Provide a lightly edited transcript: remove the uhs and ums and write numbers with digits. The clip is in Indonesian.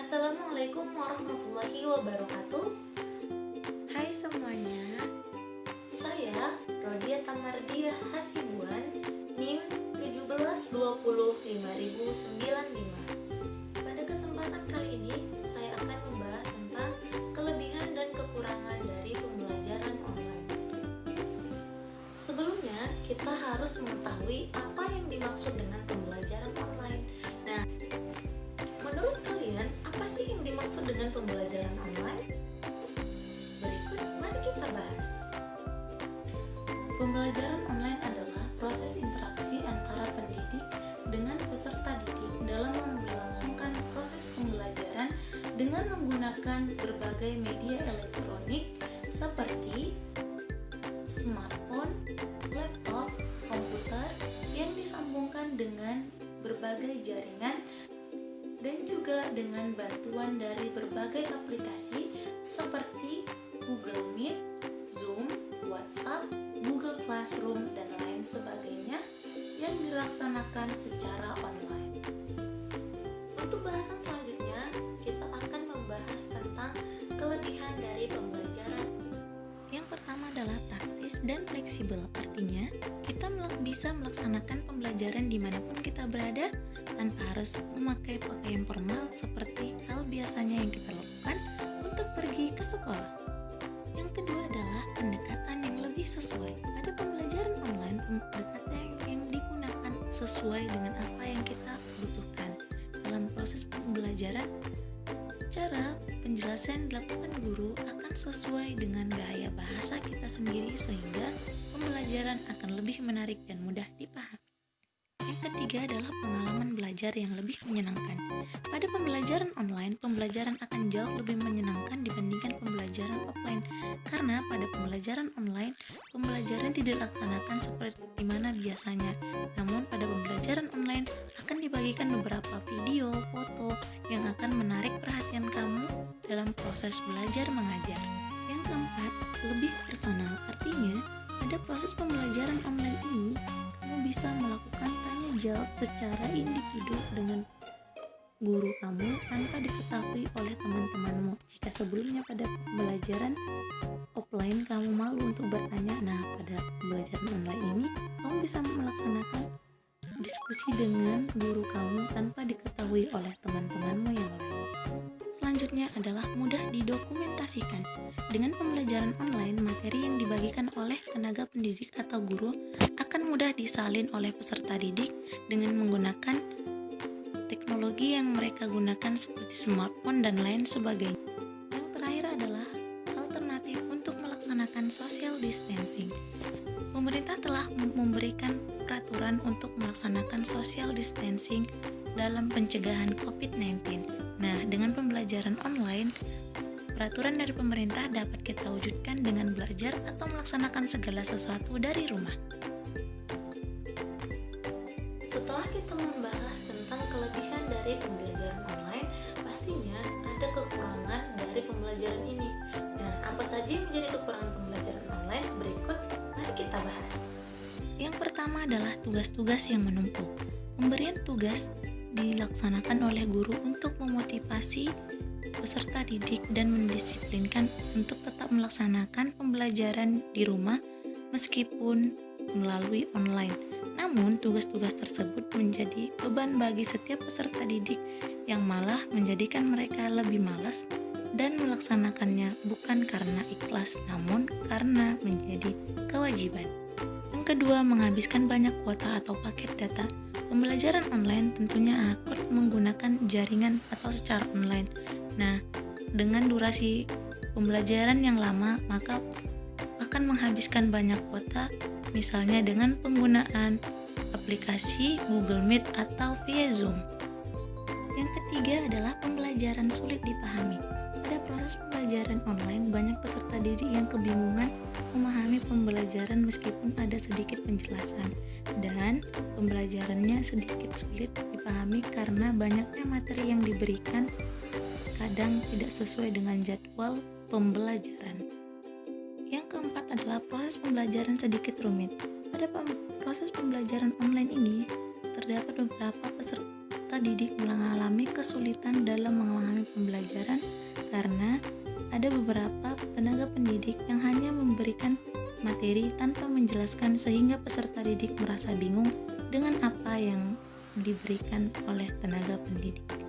Assalamualaikum warahmatullahi wabarakatuh. Hai semuanya, Saya Rodia Tamardiah Hasibuan, NIM 17205095. Pada kesempatan kali ini, saya akan membahas tentang kelebihan dan kekurangan dari pembelajaran online. Sebelumnya, kita harus mengetahui apa yang dimaksud dengan pembelajaran online. Nah, menurut kalian, apa sih yang dimaksud dengan pembelajaran online? Berikut, mari kita bahas. Pembelajaran online adalah proses interaksi antara pendidik dengan peserta didik dalam melangsungkan proses pembelajaran dengan menggunakan berbagai media elektronik seperti smartphone, laptop, komputer yang disambungkan dengan berbagai jaringan dan juga dengan bantuan dari berbagai aplikasi seperti Google Meet, Zoom, WhatsApp, Google Classroom, dan lain sebagainya yang dilaksanakan secara online. Untuk bahasan selanjutnya, kita akan membahas tentang kelebihan dari pembelajaran. yang pertama adalah praktis dan fleksibel. Artinya, kita bisa melaksanakan pembelajaran dimanapun kita berada tanpa harus memakai pakaian formal seperti hal biasanya yang kita lakukan untuk pergi ke sekolah. Yang kedua adalah pendekatan yang lebih sesuai. Pada pembelajaran online, pendekatan yang digunakan sesuai dengan apa yang kita butuhkan. Dalam proses pembelajaran, cara penjelasan dilakukan guru akan sesuai dengan gaya bahasa kita sendiri sehingga pembelajaran akan lebih menarik dan mudah dipahami. Yang ketiga adalah pengalaman belajar yang lebih menyenangkan. Pada pembelajaran online, pembelajaran akan jauh lebih menyenangkan dibandingkan pembelajaran offline. Karena pada pembelajaran online, pembelajaran tidak dilaksanakan seperti mana biasanya. Namun pada pembelajaran online akan dibagikan beberapa video, foto yang akan menarik perhatian kamu dalam proses belajar mengajar. Yang keempat, lebih personal. Artinya, pada proses pembelajaran online ini, kamu bisa melakukan tanya jawab secara individu dengan guru kamu tanpa diketahui oleh teman-temanmu. Jika sebelumnya pada pembelajaran offline kamu malu untuk bertanya, nah pada pembelajaran online ini kamu bisa melaksanakan diskusi dengan guru kamu tanpa diketahui oleh teman-temanmu yang lain. Selanjutnya adalah mudah didokumentasikan. Dengan pembelajaran online, materi yang dibagikan oleh tenaga pendidik atau guru akan mudah disalin oleh peserta didik dengan menggunakan teknologi yang mereka gunakan seperti smartphone dan lain sebagainya. Yang terakhir adalah alternatif untuk melaksanakan social distancing. Pemerintah telah memberikan peraturan untuk melaksanakan social distancing dalam pencegahan COVID-19. Nah, dengan pembelajaran online, peraturan dari pemerintah dapat kita wujudkan dengan belajar atau melaksanakan segala sesuatu dari rumah. Setelah kita membahas tentang kelebihan dari pembelajaran online, pastinya ada kekurangan dari pembelajaran ini. Nah, apa saja yang menjadi kekurangan pembelajaran online? Berikut, mari kita bahas. Yang pertama adalah tugas-tugas yang menumpuk. Pemberian tugas dilaksanakan oleh guru untuk memotivasi peserta didik dan mendisiplinkan untuk tetap melaksanakan pembelajaran di rumah meskipun melalui online. Namun, tugas-tugas tersebut menjadi beban bagi setiap peserta didik yang malah menjadikan mereka lebih malas dan melaksanakannya bukan karena ikhlas, namun karena menjadi kewajiban. Yang kedua, menghabiskan banyak kuota atau paket data. Pembelajaran online tentunya akan menggunakan jaringan atau secara online. Nah, dengan durasi pembelajaran yang lama, maka akan menghabiskan banyak kuota, misalnya dengan penggunaan aplikasi Google Meet atau via Zoom. Yang ketiga adalah pembelajaran sulit dipahami. Pada proses pembelajaran online, banyak peserta didik yang kebingungan memahami pembelajaran meskipun ada sedikit penjelasan, dan pembelajarannya sedikit sulit dipahami karena banyaknya materi yang diberikan kadang tidak sesuai dengan jadwal pembelajaran. Yang keempat adalah proses pembelajaran sedikit rumit. Pada proses pembelajaran online ini, terdapat beberapa peserta peserta didik mengalami kesulitan dalam memahami pembelajaran karena ada beberapa tenaga pendidik yang hanya memberikan materi tanpa menjelaskan sehingga peserta didik merasa bingung dengan apa yang diberikan oleh tenaga pendidik.